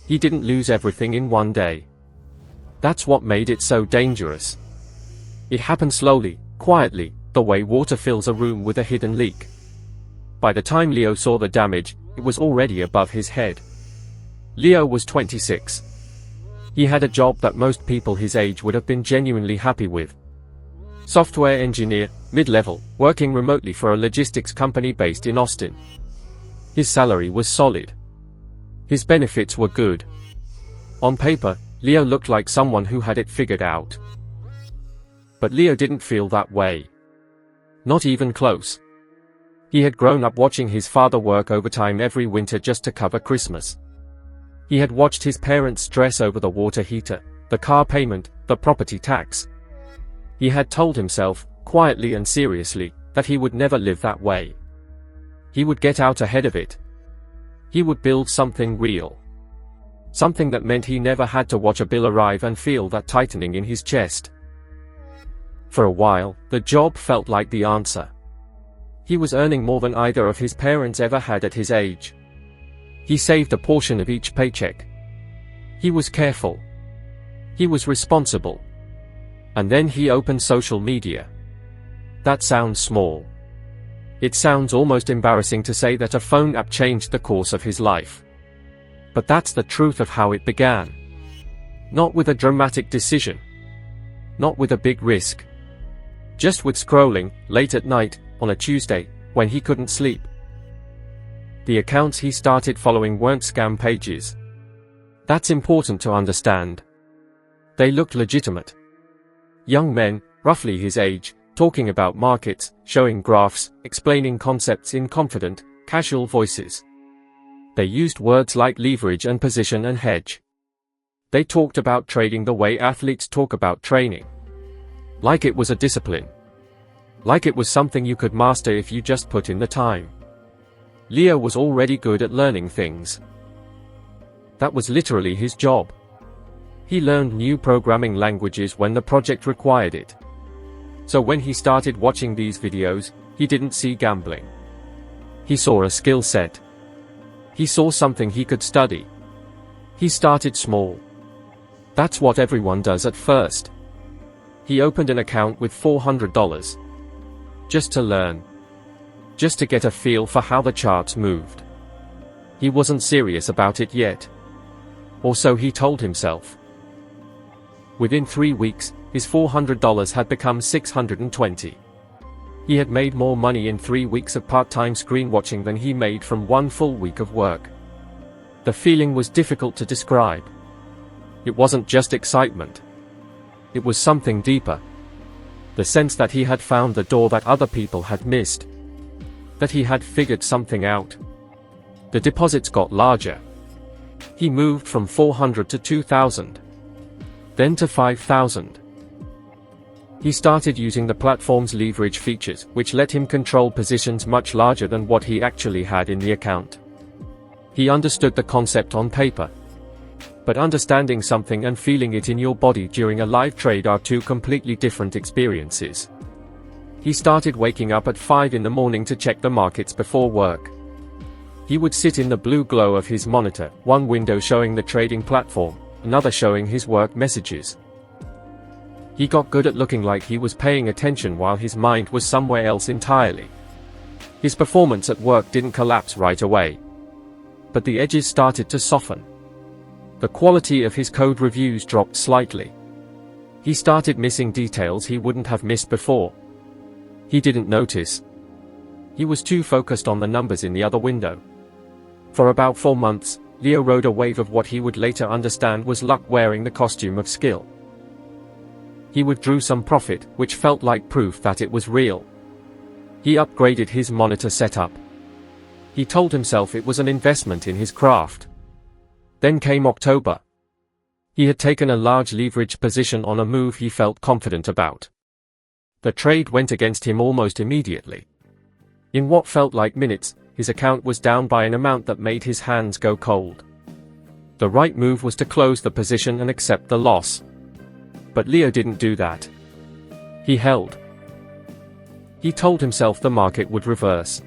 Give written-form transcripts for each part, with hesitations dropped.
He didn't lose everything in one day. That's what made it so dangerous. It happened slowly, quietly, the way water fills a room with a hidden leak. By the time Leo saw the damage, it was already above his head. Leo was 26. He had a job that most people his age would have been genuinely happy with. Software engineer, mid-level, working remotely for a logistics company based in Austin. His salary was solid. His benefits were good. On paper, Leo looked like someone who had it figured out. But Leo didn't feel that way. Not even close. He had grown up watching his father work overtime every winter just to cover Christmas. He had watched his parents stress over the water heater, the car payment, the property tax. He had told himself, quietly and seriously, that he would never live that way. He would get out ahead of it. He would build something real. Something that meant he never had to watch a bill arrive and feel that tightening in his chest. For a while, the job felt like the answer. He was earning more than either of his parents ever had at his age. He saved a portion of each paycheck. He was careful. He was responsible. And then he opened social media. That sounds small. It sounds almost embarrassing to say that a phone app changed the course of his life. But that's the truth of how it began. Not with a dramatic decision. Not with a big risk. Just with scrolling, late at night, on a Tuesday, when he couldn't sleep. The accounts he started following weren't scam pages. That's important to understand. They looked legitimate. Young men, roughly his age, talking about markets, showing graphs, explaining concepts in confident, casual voices. They used words like leverage and position and hedge. They talked about trading the way athletes talk about training. Like it was a discipline. Like it was something you could master if you just put in the time. Leo was already good at learning things. That was literally his job. He learned new programming languages when the project required it. So when he started watching these videos, he didn't see gambling. He saw a skill set. He saw something he could study. He started small. That's what everyone does at first. He opened an account with $400. Just to learn. Just to get a feel for how the charts moved. He wasn't serious about it yet. Or so he told himself. Within 3 weeks, his $400 had become $620. He had made more money in 3 weeks of part-time screen watching than he made from 1 full week of work. The feeling was difficult to describe. It wasn't just excitement. It was something deeper. The sense that he had found the door that other people had missed. That he had figured something out. The deposits got larger. He moved from $400 to $2,000. Then to $5,000. He started using the platform's leverage features, which let him control positions much larger than what he actually had in the account. He understood the concept on paper. But understanding something and feeling it in your body during a live trade are two completely different experiences. He started waking up at 5 in the morning to check the markets before work. He would sit in the blue glow of his monitor, one window showing the trading platform, another showing his work messages. He got good at looking like he was paying attention while his mind was somewhere else entirely. His performance at work didn't collapse right away. But the edges started to soften. The quality of his code reviews dropped slightly. He started missing details he wouldn't have missed before. He didn't notice. He was too focused on the numbers in the other window. For about 4 months, Leo rode a wave of what he would later understand was luck wearing the costume of skill. He withdrew some profit, which felt like proof that it was real. He upgraded his monitor setup. He told himself it was an investment in his craft. Then came October. He had taken a large leverage position on a move he felt confident about. The trade went against him almost immediately. In what felt like minutes, his account was down by an amount that made his hands go cold. The right move was to close the position and accept the loss. But Leo didn't do that. He held. He told himself the market would reverse.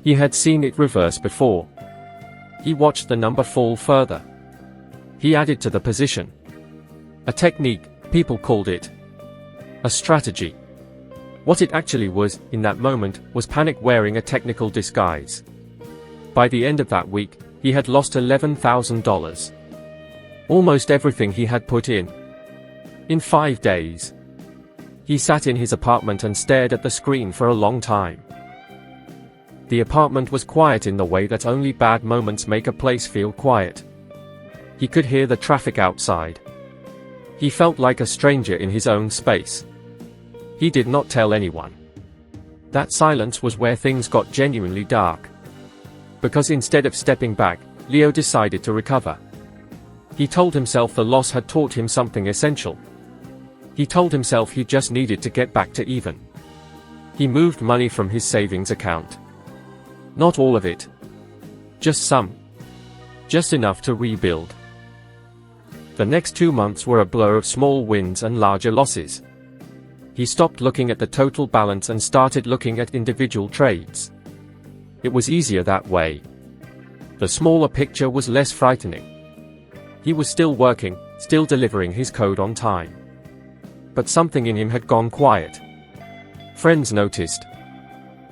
He had seen it reverse before. He watched the number fall further. He added to the position. A technique, people called it. A strategy. What it actually was, in that moment, was panic wearing a technical disguise. By the end of that week, he had lost $11,000. Almost everything he had put in. In 5 days. He sat in his apartment and stared at the screen for a long time. The apartment was quiet in the way that only bad moments make a place feel quiet. He could hear the traffic outside. He felt like a stranger in his own space. He did not tell anyone. That silence was where things got genuinely dark. Because instead of stepping back, Leo decided to recover. He told himself the loss had taught him something essential. He told himself he just needed to get back to even. He moved money from his savings account. Not all of it. Just some. Just enough to rebuild. The next 2 months were a blur of small wins and larger losses. He stopped looking at the total balance and started looking at individual trades. It was easier that way. The smaller picture was less frightening. He was still working, still delivering his code on time. But something in him had gone quiet. Friends noticed.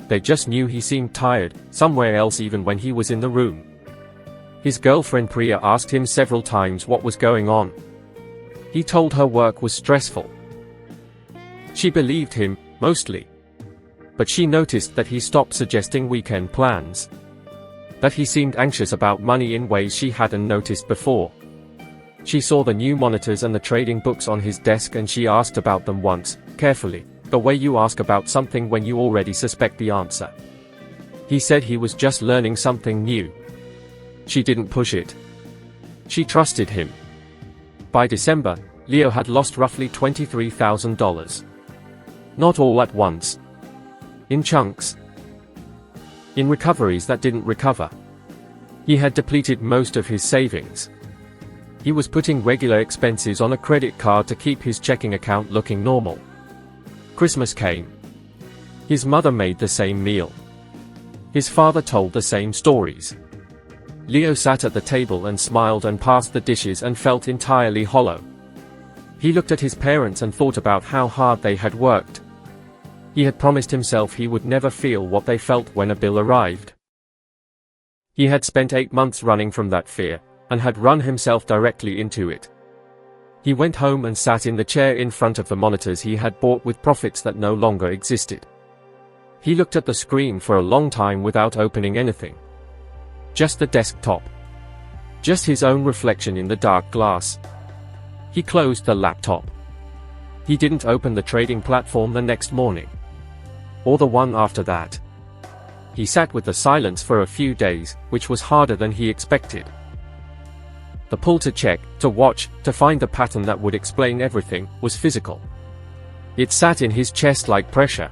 They just knew he seemed tired, somewhere else even when he was in the room. His girlfriend Priya asked him several times what was going on. He told her work was stressful. She believed him, mostly. But she noticed that he stopped suggesting weekend plans. That he seemed anxious about money in ways she hadn't noticed before. She saw the new monitors and the trading books on his desk and she asked about them once, carefully, the way you ask about something when you already suspect the answer. He said he was just learning something new. She didn't push it. She trusted him. By December, Leo had lost roughly $23,000. Not all at once. In chunks. In recoveries that didn't recover. He had depleted most of his savings. He was putting regular expenses on a credit card to keep his checking account looking normal. Christmas came. His mother made the same meal. His father told the same stories. Leo sat at the table and smiled and passed the dishes and felt entirely hollow. He looked at his parents and thought about how hard they had worked. He had promised himself he would never feel what they felt when a bill arrived. He had spent 8 months running from that fear, and had run himself directly into it. He went home and sat in the chair in front of the monitors he had bought with profits that no longer existed. He looked at the screen for a long time without opening anything. Just the desktop. Just his own reflection in the dark glass. He closed the laptop. He didn't open the trading platform the next morning. Or the one after that. He sat with the silence for a few days, which was harder than he expected. The pull to check, to watch, to find the pattern that would explain everything, was physical. It sat in his chest like pressure.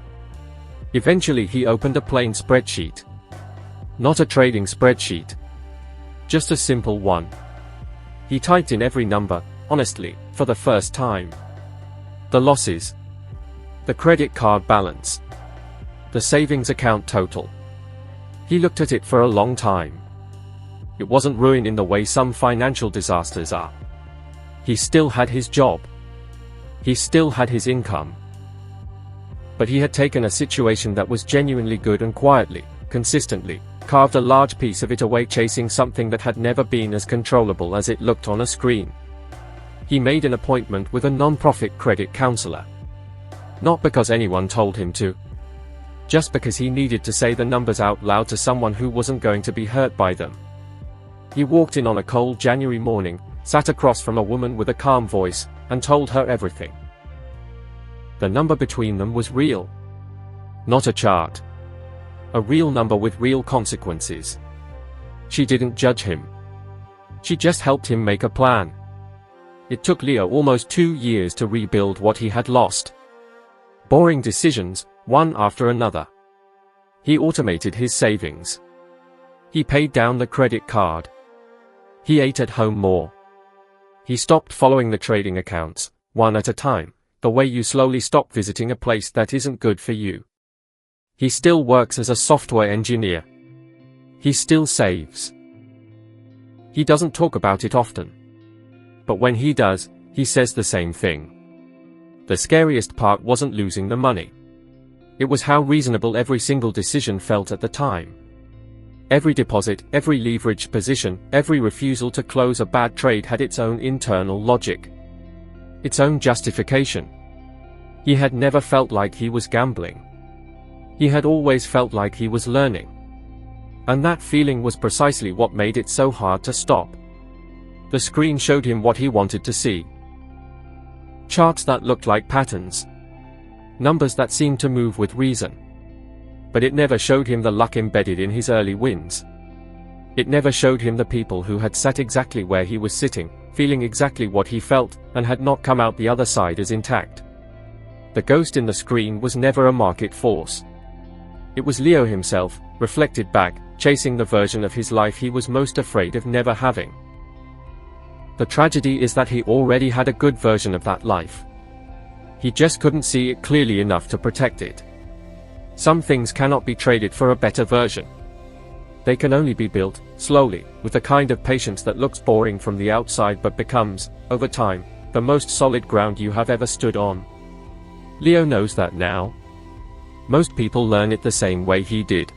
Eventually he opened a plain spreadsheet. Not a trading spreadsheet. Just a simple one. He typed in every number, honestly, for the first time. The losses. The credit card balance. The savings account total. He looked at it for a long time. It wasn't ruin in the way some financial disasters are. He still had his job. He still had his income. But he had taken a situation that was genuinely good and quietly, consistently, carved a large piece of it away chasing something that had never been as controllable as it looked on a screen. He made an appointment with a non-profit credit counselor. Not because anyone told him to. Just because he needed to say the numbers out loud to someone who wasn't going to be hurt by them. He walked in on a cold January morning, sat across from a woman with a calm voice, and told her everything. The number between them was real. Not a chart. A real number with real consequences. She didn't judge him. She just helped him make a plan. It took Leo almost 2 years to rebuild what he had lost. Boring decisions, one after another. He automated his savings. He paid down the credit card. He ate at home more. He stopped following the trading accounts, one at a time, the way you slowly stop visiting a place that isn't good for you. He still works as a software engineer. He still saves. He doesn't talk about it often. But when he does, he says the same thing. The scariest part wasn't losing the money. It was how reasonable every single decision felt at the time. Every deposit, every leveraged position, every refusal to close a bad trade had its own internal logic. Its own justification. He had never felt like he was gambling. He had always felt like he was learning. And that feeling was precisely what made it so hard to stop. The screen showed him what he wanted to see. Charts that looked like patterns. Numbers that seemed to move with reason. But it never showed him the luck embedded in his early wins. It never showed him the people who had sat exactly where he was sitting, feeling exactly what he felt, and had not come out the other side as intact. The ghost in the screen was never a market force. It was Leo himself, reflected back, chasing the version of his life he was most afraid of never having. The tragedy is that he already had a good version of that life. He just couldn't see it clearly enough to protect it. Some things cannot be traded for a better version. They can only be built, slowly, with the kind of patience that looks boring from the outside but becomes, over time, the most solid ground you have ever stood on. Leo knows that now. Most people learn it the same way he did.